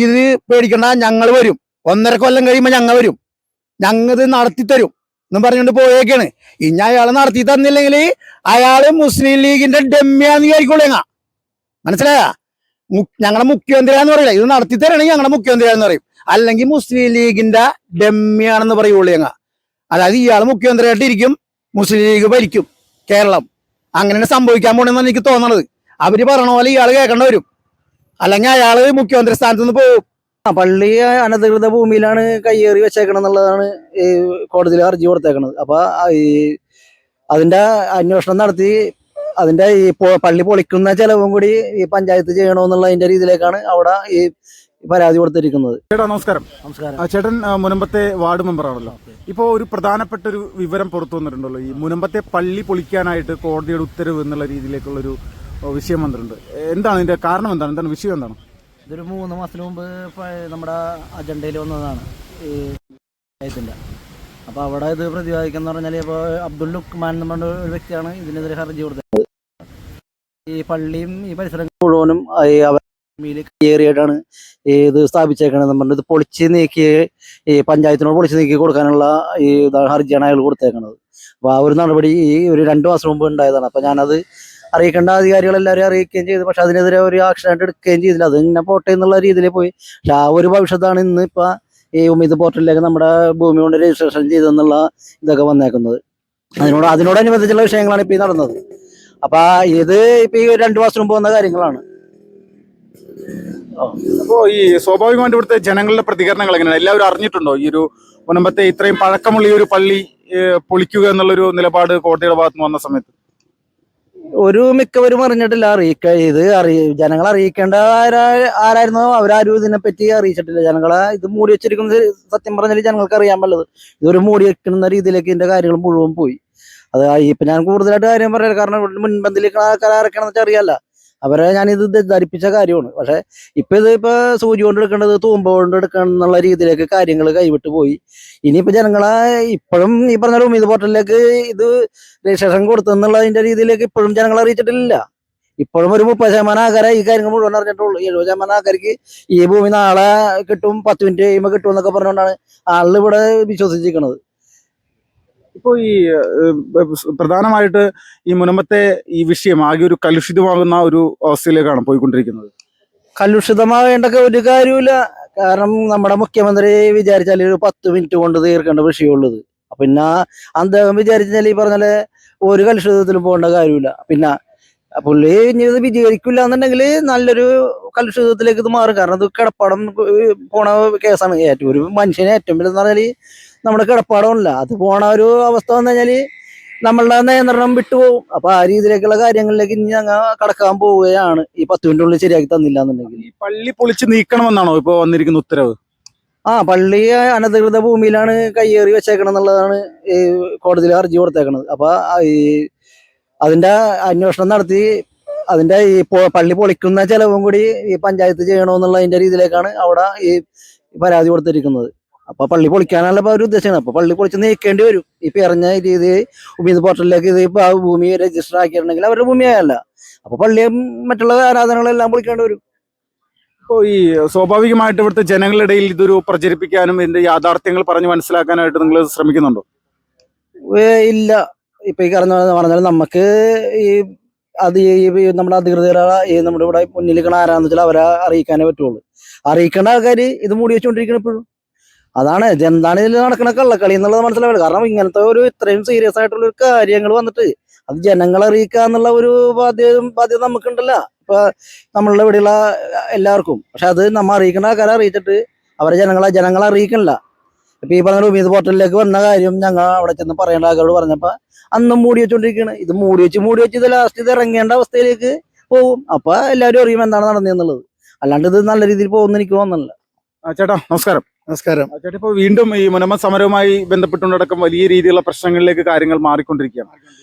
ഇത് പേടിക്കണ്ട, ഞങ്ങൾ വരും. 1.5 കൊല്ലം കഴിയുമ്പോൾ ഞങ്ങൾ വരും, ഞങ്ങൾ നടത്തിത്തരും എന്നും പറഞ്ഞുകൊണ്ട് പോയേക്കാണ്. ഇനി അയാൾ നടത്തി തന്നില്ലെങ്കിൽ അയാള് മുസ്ലിം ലീഗിന്റെ ഡെമ്മിയാന്ന് വിചാരിക്കോളേങ്ങ. മനസ്സിലായ? ഞങ്ങളുടെ മുഖ്യമന്ത്രിയാന്ന് പറയില്ല, ഇത് നടത്തി തരണമെങ്കിൽ ഞങ്ങളുടെ മുഖ്യമന്ത്രിയാന്ന് പറയും, അല്ലെങ്കിൽ മുസ്ലിം ലീഗിന്റെ ഡെമ്മിയാണെന്ന് പറയുള്ളേങ്ങ. അതായത് ഇയാൾ മുഖ്യമന്ത്രിയായിട്ട് ഇരിക്കും, മുസ്ലിം ലീഗ് ഭരിക്കും കേരളം. അങ്ങനെയാണ് സംഭവിക്കാൻ പോണെന്നാണ് എനിക്ക് തോന്നണത്. അവര് പറയണ പോലെ ഇയാൾ കേൾക്കേണ്ട വരും, അല്ലെങ്കിൽ അയാള് മുഖ്യമന്ത്രി സ്ഥാനത്ത് നിന്ന് പോകും. പള്ളി അനധികൃത ഭൂമിയിലാണ് കയ്യേറി വെച്ചേക്കണം എന്നുള്ളതാണ് ഈ കോടതിയിൽ ഹർജി കൊടുത്തേക്കണത്. അപ്പൊ ഈ അതിന്റെ അന്വേഷണം നടത്തി അതിന്റെ ഈ പള്ളി പൊളിക്കുന്ന ചെലവും കൂടി ഈ പഞ്ചായത്ത് ചെയ്യണമെന്നുള്ളതിന്റെ രീതിയിലേക്കാണ് അവിടെ ഈ പരാതി കൊടുത്തിരിക്കുന്നത്. ചേട്ടാ നമസ്കാരം. നമസ്കാരം. ചേട്ടൻ മുനമ്പത്തെ വാർഡ് മെമ്പറാണല്ലോ. ഇപ്പോൾ ഒരു പ്രധാനപ്പെട്ട ഒരു വിവരം പുറത്തു വന്നിട്ടുണ്ടല്ലോ, ഈ മുനമ്പത്തെ പള്ളി പൊളിക്കാനായിട്ട് കോടതിയുടെ ഉത്തരവ് എന്നുള്ള രീതിയിലേക്കുള്ളൊരു വിഷയം വന്നിട്ടുണ്ട്. എന്താണ് ഇതിന്റെ കാരണം? എന്താണ് വിഷയം? എന്താണ്? ഇതൊരു 3 മാസത്തിന് മുമ്പ് നമ്മുടെ അജണ്ടയിൽ വന്നതാണ് ഈ പഞ്ചായത്തിന്റെ. അപ്പോൾ അവിടെ ഇത് പ്രതിപാദിക്കുന്ന പറഞ്ഞാൽ ഇപ്പോൾ അബ്ദുൽ ലുക്മാൻ എന്ന് പറഞ്ഞ ഒരു വ്യക്തിയാണ് ഇതിനെതിരെ ഹർജി കൊടുത്തത്. ഈ പള്ളിയും ഈ പരിസരം മുഴുവനും കയ്യേറിയായിട്ടാണ് ഇത് സ്ഥാപിച്ചേക്കണെന്ന് പറഞ്ഞത്. ഇത് പൊളിച്ച് നീക്കി ഈ പഞ്ചായത്തിനോട് പൊളിച്ച് നീക്കി കൊടുക്കാനുള്ള ഈ ഹർജിയാണ് അയാൾ കൊടുത്തേക്കണത്. അപ്പോൾ ആ ഒരു നടപടി ഈ ഒരു 2 മാസം മുമ്പ് ഉണ്ടായതാണ്. അപ്പോൾ ഞാനത് അറിയിക്കേണ്ട അധികാരികളെല്ലാവരും അറിയിക്കുകയും ചെയ്തു. പക്ഷെ അതിനെതിരെ ഒരു ആക്ഷനായിട്ട് എടുക്കുകയും ചെയ്തില്ല. അത് ഇങ്ങനെ പോട്ടെ എന്നുള്ള രീതിയിൽ പോയി. പക്ഷെ ആ ഒരു ഭവിഷ്യത്താണ് ഇന്ന് ഇപ്പം ഈ ഉമീദ് പോർട്ടലിലേക്ക് നമ്മുടെ ഭൂമി കൊണ്ട് രജിസ്ട്രേഷൻ ചെയ്തെന്നുള്ള ഇതൊക്കെ വന്നേക്കുന്നത്. അതിനോടനുബന്ധിച്ചുള്ള വിഷയങ്ങളാണ് ഇപ്പം ഈ നടന്നത്. അപ്പം ഇത് ഇപ്പം ഈ 2 മാസം മുമ്പ് വന്ന കാര്യങ്ങളാണ്. അപ്പോൾ ഈ സ്വാഭാവികമായിട്ട് ഇവിടുത്തെ ജനങ്ങളുടെ പ്രതികരണങ്ങൾ എങ്ങനെയാണ്? എല്ലാവരും അറിഞ്ഞിട്ടുണ്ടോ ഈ ഒരു മുനമ്പത്തെ ഇത്രയും പഴക്കമുള്ള ഈ ഒരു പള്ളി പൊളിക്കുക എന്നുള്ളൊരു നിലപാട് കോടതിയുടെ ഭാഗത്ത് വന്ന സമയത്ത്? ഒരു മിക്കവരും അറിഞ്ഞിട്ടില്ല. ജനങ്ങളെ അറിയിക്കേണ്ട ആരായിരുന്നോ അവരാരും ഇതിനെപ്പറ്റി അറിയിച്ചിട്ടില്ല. ജനങ്ങളെ ഇത് മൂടി വെച്ചിരിക്കുന്നത് സത്യം പറഞ്ഞാൽ ജനങ്ങൾക്ക് അറിയാൻ പറ്റത്. ഇതൊരു മൂടി വെക്കുന്ന രീതിയിലേക്ക് ഇതിന്റെ കാര്യങ്ങൾ മുഴുവൻ പോയി. അത് ഇപ്പൊ ഞാൻ കൂടുതലായിട്ട് കാര്യം പറയാം, കാരണം മുൻപന്തിലേക്ക് ആൾക്കാരെ ആരൊക്കെയാണെന്ന് വെച്ചാൽ അറിയാല്ല. അവരെ ഞാനിത് ധരിപ്പിച്ച കാര്യമാണ്. പക്ഷെ ഇപ്പൊ സൂചി കൊണ്ട് എടുക്കേണ്ടത് തൂമ്പ കൊണ്ട് എടുക്കണം എന്നുള്ള രീതിയിലേക്ക് കാര്യങ്ങൾ കൈവിട്ട് പോയി. ഇനിയിപ്പോ ജനങ്ങളെ ഇപ്പോഴും ഈ പറഞ്ഞ ഉമീദ് പോർട്ടലിലേക്ക് ഇത് രജിസ്ട്രേഷൻ കൊടുത്തെന്നുള്ളതിന്റെ രീതിയിലേക്ക് ഇപ്പോഴും ജനങ്ങളെ അറിയിച്ചിട്ടില്ല. ഇപ്പോഴും ഒരു 30% ആൾക്കാരെ ഈ കാര്യങ്ങൾ മുഴുവൻ അറിഞ്ഞിട്ടുള്ളൂ. 70% ആൾക്കാർക്ക് ഈ ഭൂമി നാളെ കിട്ടും, 10 മിനിറ്റ് കഴിയുമ്പോൾ കിട്ടും എന്നൊക്കെ പറഞ്ഞുകൊണ്ടാണ് ആളുകൾ ഇവിടെ വിശ്വസിച്ചിരിക്കുന്നത്. ഇപ്പോൾ ഈ പ്രധാനമായിട്ട് ഈ മുനമ്പത്തെ ഈ വിഷയം ആകെ ഒരു കലുഷിതമാകുന്ന ഒരു അവസ്ഥയിലേക്കാണ് പോയിക്കൊണ്ടിരിക്കുന്നത്. കലുഷിതമാകേണ്ട ഒരു കാര്യമില്ല. കാരണം നമ്മുടെ മുഖ്യമന്ത്രി വിചാരിച്ചാൽ ഒരു 10 മിനിറ്റ് കൊണ്ട് തീർക്കേണ്ട വിഷയമുള്ളത്. പിന്നെ അദ്ദേഹം വിചാരിച്ചാൽ ഈ പറഞ്ഞാല് ഒരു കലുഷിതത്തിലും പോകേണ്ട കാര്യമില്ല. പിന്നെ പുള്ളി ഇനി ഇത് വിജയിക്കില്ല എന്നുണ്ടെങ്കിൽ നല്ലൊരു കലുഷിതത്തിലേക്ക് ഇത് മാറും. കാരണം ഇത് കിടപ്പാടം പോണ കേസാണ്. ഒരു മനുഷ്യനെ ഏറ്റവും വലുതെന്ന് പറഞ്ഞാൽ നമ്മുടെ കിടപ്പാടമല്ല, അത് പോണ ഒരു അവസ്ഥ വന്നു കഴിഞ്ഞാല് നമ്മളുടെ നിയന്ത്രണം വിട്ടുപോകും. അപ്പൊ ആ രീതിയിലേക്കുള്ള കാര്യങ്ങളിലേക്ക് ഇനി ഞങ്ങൾ കടക്കാൻ പോവുകയാണ് ഈ 10 മിനിറ്റിനുള്ളിൽ ശരിയാക്കി തന്നില്ല എന്നുണ്ടെങ്കിൽ. ഈ പള്ളി പൊളിച്ച് നീക്കണമെന്നാണോ ഇപ്പൊ വന്നിരിക്കുന്ന ഉത്തരവ്? പള്ളി അനധികൃത ഭൂമിയിലാണ് കയ്യേറി വെച്ചേക്കണം എന്നുള്ളതാണ് ഈ കോടതിയിൽ ഹർജി കൊടുത്തേക്കണത്. അപ്പൊ ഈ അതിന്റെ അന്വേഷണം നടത്തി അതിന്റെ ഈ പള്ളി പൊളിക്കുന്ന ചെലവും കൂടി ഈ പഞ്ചായത്ത് ചെയ്യണമെന്നുള്ളതിന്റെ രീതിയിലേക്കാണ് അവിടെ ഈ പരാതി കൊടുത്തിരിക്കുന്നത്. അപ്പൊ പള്ളി പൊളിക്കാനുള്ള ഒരു ഉദ്ദേശമാണ്. അപ്പൊ പള്ളി പൊളിച്ച് നീക്കേണ്ടി വരും. ഈ പറഞ്ഞ രീതിയിൽ ഉമീദ് പോർട്ടലിലേക്ക് ഇത് ഭൂമി രജിസ്റ്റർ ആക്കിയിട്ടുണ്ടെങ്കിൽ അവരുടെ ഭൂമിയായല്ല. അപ്പൊ പള്ളിയും മറ്റുള്ള ആരാധനകളെല്ലാം പൊളിക്കേണ്ടി വരും. ഇപ്പോൾ ഈ സ്വാഭാവികമായിട്ട് ഇവിടുത്തെ ജനങ്ങളുടെ ഇടയിൽ ഇതൊരു പ്രചരിപ്പിക്കാനും ഇതിന്റെ യാഥാർത്ഥ്യങ്ങൾ പറഞ്ഞ് മനസ്സിലാക്കാനായിട്ട് നിങ്ങൾ ശ്രമിക്കുന്നുണ്ടോ? ഇല്ല. ഇപ്പൊ ഈ പറഞ്ഞാൽ നമുക്ക് ഈ നമ്മുടെ അധികൃതരെ നമ്മുടെ ഇവിടെ മുന്നിൽ നിൽക്കണ ആരാന്ന് വെച്ചാൽ അവരെ അറിയിക്കാനേ പറ്റുള്ളൂ. അറിയിക്കേണ്ട ആൾക്കാർ ഇത് മൂടി വെച്ചുകൊണ്ടിരിക്കണം ഇപ്പോഴും. അതാണ് എന്താണ് ഇതിൽ നടക്കുന്ന കള്ളക്കളി എന്നുള്ളത് മനസ്സിലാവില്ല. കാരണം ഇങ്ങനത്തെ ഒരു ഇത്രയും സീരിയസ് ആയിട്ടുള്ള ഒരു കാര്യങ്ങൾ വന്നിട്ട് അത് ജനങ്ങളെ അറിയിക്കുക എന്നുള്ള ഒരു ബാധ്യത നമുക്കുണ്ടല്ല ഇപ്പൊ നമ്മളുടെ ഇവിടെയുള്ള എല്ലാവർക്കും. പക്ഷെ അത് നമ്മ അറിയിക്കേണ്ട ആൾക്കാരെ അറിയിച്ചിട്ട് അവരെ ജനങ്ങളെ അറിയിക്കണില്ല. ഇപ്പൊ ഈ പറഞ്ഞ ഉമീദ് പോർട്ടലിലേക്ക് വന്ന കാര്യം ഞങ്ങൾ അവിടെ ചെന്ന് പറയേണ്ട ആൾക്കാരോട് പറഞ്ഞപ്പോ അന്നും മൂടി വെച്ചോണ്ടിരിക്കുകയാണ്. ഇത് മൂടി വെച്ച് ഇത് ലാസ്റ്റ് ഇത് ഇറങ്ങേണ്ട അവസ്ഥയിലേക്ക് പോകും. അപ്പൊ എല്ലാവരും അറിയും എന്താണ് നടന്നതെന്നുള്ളത്. അല്ലാണ്ട് ഇത് നല്ല രീതിയിൽ പോകുന്ന എനിക്ക് തോന്നുന്നില്ല. ചേട്ടാ നമസ്കാരം. നമസ്കാരം. ചേട്ടാ ഇപ്പോൾ വീണ്ടും ഈ മുനമ്പ സമരവുമായി ബന്ധപ്പെട്ടുകൊണ്ടടക്കം വലിയ രീതിയിലുള്ള പ്രശ്നങ്ങളിലേക്ക് കാര്യങ്ങൾ മാറിക്കൊണ്ടിരിക്കുകയാണ്.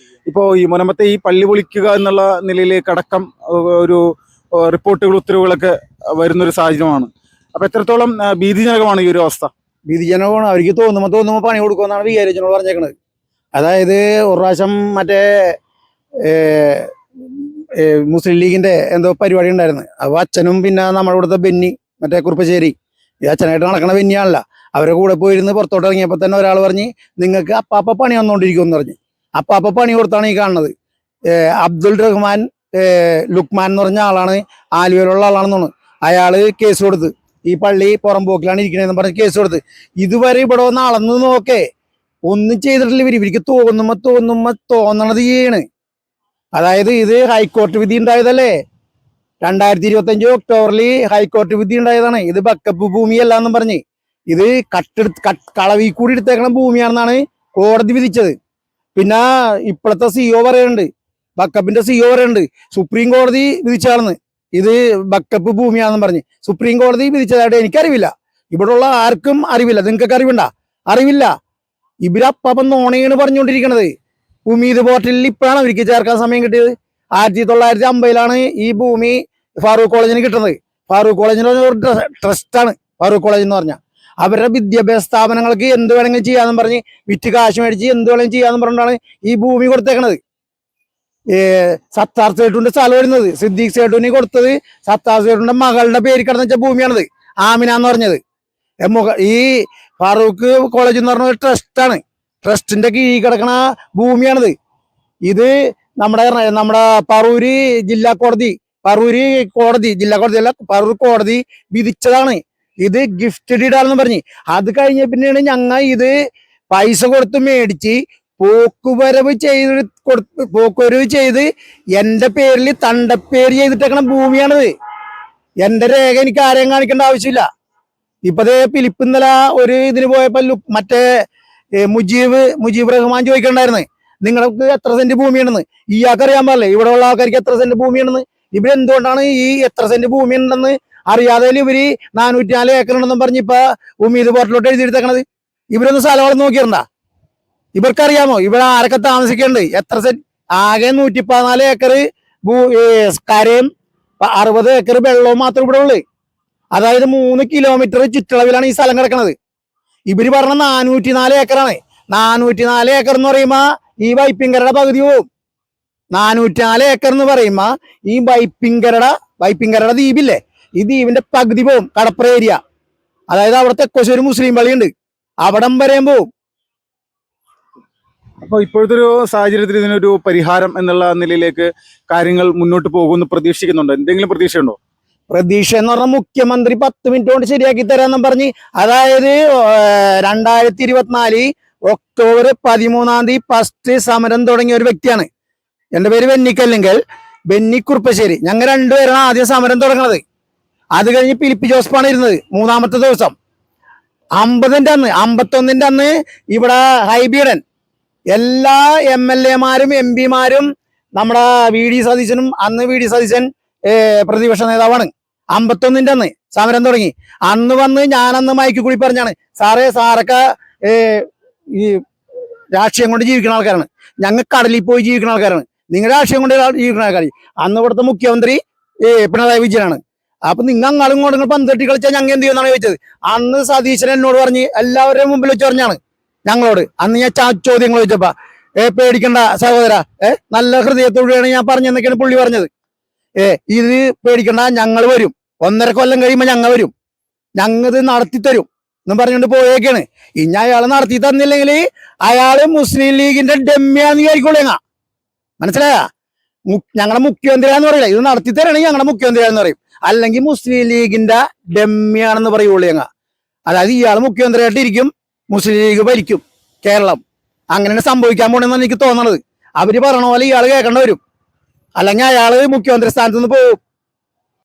ഇപ്പോൾ ഈ മുനമ്പത്തെ ഈ പള്ളി പൊളിക്കുക എന്നുള്ള നിലയിലേക്ക് അടക്കം ഒരു റിപ്പോർട്ടുകൾ ഉത്തരവുകളൊക്കെ വരുന്നൊരു സാഹചര്യമാണ്. അപ്പൊ എത്രത്തോളം ഭീതിജനകമാണ് ഈ ഒരു അവസ്ഥ? ഭീതിജനകമാണ്. അവർക്ക് തോന്നുമ്പോൾ പണി കൊടുക്കുമെന്നാണ് വിചാരിച്ചോട് പറഞ്ഞേക്കണത്. അതായത് ഒരു പ്രാവശ്യം മറ്റേ മുസ്ലിം ലീഗിന്റെ എന്തോ പരിപാടി ഉണ്ടായിരുന്നു. അപ്പൊ അച്ഛനും പിന്നെ നമ്മുടെ ഇവിടുത്തെ ബെന്നി മറ്റേ കുറുപ്പശ്ശേരി, ഈ അച്ഛനായിട്ട് നടക്കണ പിന്നെയാണല്ല. അവരെ കൂടെ പോയിരുന്ന് പുറത്തോട്ട് ഇറങ്ങിയപ്പോൾ തന്നെ ഒരാൾ പറഞ്ഞ് നിങ്ങൾക്ക് അപ്പാപ്പ പണി വന്നുകൊണ്ടിരിക്കുമെന്ന് പറഞ്ഞ്. അപ്പാപ്പ പണി കൊടുത്താണ് ഈ കാണുന്നത്. അബ്ദുൾ റഹ്മാൻ ലുക്മാൻ എന്ന് പറഞ്ഞ ആളാണ്, ആലുവയിലുള്ള ആളാണെന്ന് തോന്നുന്നു. അയാള് കേസ് കൊടുത്ത് ഈ പള്ളി പുറംപോക്കിലാണ് ഇരിക്കണേന്ന് പറഞ്ഞ് കേസ് കൊടുത്ത്. ഇതുവരെ ഇവിടെ വന്ന് അളന്ന് നോക്കേ ഒന്നും ചെയ്തിട്ടില്ല. ഇവർക്ക് തോന്നണത് ചെയ്യാണ്. അതായത് ഇത് ഹൈക്കോടതി വിധി ഉണ്ടായതല്ലേ, 2025 ഒക്ടോബറിൽ ഹൈക്കോടതി വിധി ഉണ്ടായതാണ്. ഇത് ബക്കപ്പ് ഭൂമിയല്ല എന്നും പറഞ്ഞ് ഇത് കളവി കൂടി എടുത്തേക്കണ ഭൂമിയാണെന്നാണ് കോടതി വിധിച്ചത്. പിന്നെ ഇപ്പോഴത്തെ CEO പറയുന്നുണ്ട്, ബക്കപ്പിന്റെ CEO പറയുന്നുണ്ട് സുപ്രീം കോടതി വിധിച്ചാണെന്ന് ഇത് ബക്കപ്പ് ഭൂമിയാണെന്ന് പറഞ്ഞ്. സുപ്രീം കോടതി വിധിച്ചതായിട്ട് എനിക്കറിവില്ല, ഇവിടെയുള്ള ആർക്കും അറിവില്ല. നിങ്ങൾക്കൊക്കെ അറിവില്ല. ഇവരപ്പം നോണയാണ് പറഞ്ഞുകൊണ്ടിരിക്കണത്. ഉമീദ് പോർട്ടലിൽ ഇപ്പോഴാണ് അവർക്ക് ചേർക്കാൻ സമയം കിട്ടിയത്. 1950 ഈ ഭൂമി ഫാറൂഖ് കോളേജിന് കിട്ടുന്നത്. ഫാറൂഖ് കോളേജിന് ഒരു ട്രസ്റ്റാണ് ഫാറൂഖ് കോളേജ് എന്ന് പറഞ്ഞാൽ. അവരുടെ വിദ്യാഭ്യാസ സ്ഥാപനങ്ങൾക്ക് എന്ത് വേണമെങ്കിലും ചെയ്യാമെന്ന് പറഞ്ഞ് വിറ്റ് കാശ് മേടിച്ച് എന്ത് വേണമെങ്കിലും ചെയ്യാമെന്ന് പറഞ്ഞിട്ടാണ് ഈ ഭൂമി കൊടുത്തേക്കണത്. സത്താർ സേട്ടുവിന്റെ സ്ഥലം വരുന്നത് സിദ്ദീഖ് സേട്ടുവിന് കൊടുത്തത് സത്താർ സേട്ടുവിന്റെ മകളുടെ പേര് കിടന്ന വെച്ച ഭൂമിയാണത്, ആമിന എന്ന് പറഞ്ഞത്. ഈ ഫാറൂഖ് കോളേജ് എന്ന് പറഞ്ഞ ട്രസ്റ്റാണ്, ട്രസ്റ്റിന്റെ കീഴിൽ കിടക്കണ ഭൂമിയാണിത്. ഇത് നമ്മുടെ പറൂര് ജില്ലാ കോടതി, ജില്ലാ കോടതി അല്ല, പറൂർ കോടതി വിധിച്ചതാണ്. ഇത് ഗിഫ്റ്റ് ഡീഡാണെന്ന് പറഞ്ഞ്. അത് കഴിഞ്ഞ പിന്നെയാണ് ഞങ്ങൾ ഇത് പൈസ കൊടുത്ത് മേടിച്ച് പോക്കുവരവ് ചെയ്ത് എന്റെ പേരിൽ തണ്ടപ്പേര് ചെയ്തിട്ടേക്കണ ഭൂമിയാണിത്. എന്റെ രേഖ എനിക്ക് ആരെയും കാണിക്കേണ്ട ആവശ്യമില്ല. ഇപ്പതേ ഫിലിപ്പ് ഇന്നലെ ഒരു ഇതിന് പോയപ്പോ മറ്റേ മുജീബ് റഹ്മാൻ ചോദിക്കണ്ടായിരുന്നു നിങ്ങൾക്ക് എത്ര സെന്റ് ഭൂമിയാണെന്ന്. ഇയാൾക്ക് അറിയാൻ പാടില്ലേ ഇവിടെ ഉള്ള ആൾക്കാർക്ക് എത്ര സെന്റ് ഭൂമിയാണെന്ന്? ഇവരെന്തുകൊണ്ടാണ് ഈ എത്ര സെന്റ് ഭൂമി ഉണ്ടെന്ന് അറിയാതെ ഇവര് 404 ഏക്കർ ഉണ്ടെന്നും പറഞ്ഞ് ഇപ്പൊ ഉമീദ് പോർട്ടലോട്ട് എഴുതിയെടുത്തേക്കണത്? ഇവരൊന്ന് സ്ഥലം നോക്കിയിരുന്നാ ഇവർക്കറിയാമോ ഇവിടെ ആരൊക്കെ താമസിക്കുന്നുണ്ട്? എത്ര സെന്റ്? ആകെ 114 ഏക്കർ കരയും 60 ഏക്കർ വെള്ളവും മാത്രം ഇവിടെ ഉള്ളു. അതായത് 3 കിലോമീറ്റർ ചുറ്റളവിലാണ് ഈ സ്ഥലം കിടക്കുന്നത്. ഇവര് പറഞ്ഞ 404 ഏക്കറാണ്. 404 ഏക്കർ എന്ന് പറയുമ്പോ ഈ വൈപ്പിങ്കരയുടെ പകുതി പോവും. 404 ഏക്കർ എന്ന് പറയുമ്പോ ഈ വൈപ്പിങ്കരയുടെ ദ്വീപില്ലേ, ഈ ദ്വീപിന്റെ പകുതി പോവും കടപ്പുറ ഏരിയ. അതായത് അവിടെ തെക്കോശ്ശേരി മുസ്ലിം പള്ളിയുണ്ട്, അവിടം വരെയും പോവും. അപ്പൊ ഇപ്പോഴത്തെ ഒരു സാഹചര്യത്തിൽ ഇതിനൊരു പരിഹാരം എന്നുള്ള നിലയിലേക്ക് കാര്യങ്ങൾ മുന്നോട്ട് പോകുമെന്ന് പ്രതീക്ഷിക്കുന്നുണ്ടോ? എന്തെങ്കിലും പ്രതീക്ഷയുണ്ടോ? പ്രതീക്ഷ എന്ന് പറഞ്ഞാൽ മുഖ്യമന്ത്രി 10 മിനിറ്റ് കൊണ്ട് ശരിയാക്കി തരാമെന്നും പറഞ്ഞ്, അതായത് 2024 ഒക്ടോബർ 13 ഫസ്റ്റ് സമരം തുടങ്ങിയ ഒരു വ്യക്തിയാണ്. എന്റെ പേര് ബെന്നി കുറുപ്പശ്ശേരി. ഞങ്ങൾ രണ്ടുപേരാണ് ആദ്യം സമരം തുടങ്ങുന്നത്. അത് കഴിഞ്ഞ് ഫിലിപ്പ് ജോസഫാണ് ഇരുന്നത് 3-ാമത്തെ ദിവസം. 51 അന്ന് ഇവിടെ ഹൈബീഡൻ എല്ലാ MLA-മാരും MP-മാരും നമ്മുടെ VD സതീശനും, അന്ന് VD സതീശൻ പ്രതിപക്ഷ നേതാവാണ്. 51 അന്ന് സമരം തുടങ്ങി. അന്ന് വന്ന് ഞാനന്ന് മൈക്കിൽ കൂടി പറഞ്ഞാണ്, സാറൊക്കെ ഈ രാഷ്ട്രീയം കൊണ്ട് ജീവിക്കുന്ന ആൾക്കാരാണ്, ഞങ്ങൾ കടലിൽ പോയി ജീവിക്കുന്ന ആൾക്കാരാണ്, നിങ്ങൾ രാഷ്ട്രീയം കൊണ്ട് ജീവിക്കുന്ന ആൾക്കാർ. അന്ന് ഇവിടുത്തെ മുഖ്യമന്ത്രി പിണറായി വിജയനാണ്. അപ്പൊ നിങ്ങൾ അങ്ങാളും ഇങ്ങോട്ടും പന്തട്ടി കളിച്ചാൽ ഞങ്ങൾ എന്ത് ചെയ്യുമെന്നാണ് ചോദിച്ചത്. അന്ന് സതീശൻ എന്നോട് പറഞ്ഞ് എല്ലാവരുടെയും മുമ്പിൽ വെച്ച് പറഞ്ഞാണ് ഞങ്ങളോട്. അന്ന് ഞാൻ ചോദ്യങ്ങൾ ചോദിച്ചപ്പോ പേടിക്കണ്ട സഹോദര, നല്ല ഹൃദയത്തോടെയാണ് ഞാൻ പറഞ്ഞെന്നൊക്കെയാണ് പുള്ളി പറഞ്ഞത്. ഇത് പേടിക്കണ്ട, ഞങ്ങൾ വരും, 1.5 കൊല്ലം കഴിയുമ്പോ ഞങ്ങൾ വരും, ഞങ്ങളിത് നടത്തിത്തരും എന്നും പറഞ്ഞുകൊണ്ട് പോയേക്കാണ്. ഇനി അയാള് നടത്തി തന്നില്ലെങ്കിൽ അയാള് മുസ്ലിം ലീഗിന്റെ ഡെമ്മിയാന്ന് വിചാരിക്കോളേങ്ങ. മനസ്സിലായ? ഞങ്ങളുടെ മുഖ്യമന്ത്രിയാന്ന് പറയില്ല, ഇത് നടത്തി തരണെങ്കിൽ ഞങ്ങളുടെ മുഖ്യമന്ത്രിയാന്ന് പറയും, അല്ലെങ്കിൽ മുസ്ലിം ലീഗിന്റെ ഡെമ്മിയാണെന്ന് പറയുള്ളേങ്ങ. അതായത് ഇയാൾ മുഖ്യമന്ത്രിയായിട്ട് ഇരിക്കും, മുസ്ലിം ലീഗ് ഭരിക്കും കേരളം. അങ്ങനെയാണ് സംഭവിക്കാൻ പോണെന്നാണ് എനിക്ക് തോന്നണത്. അവര് പറയണ പോലെ ഇയാൾ കേൾക്കേണ്ട വരും, അല്ലെങ്കിൽ അയാള് മുഖ്യമന്ത്രി സ്ഥാനത്ത് നിന്ന് പോകും.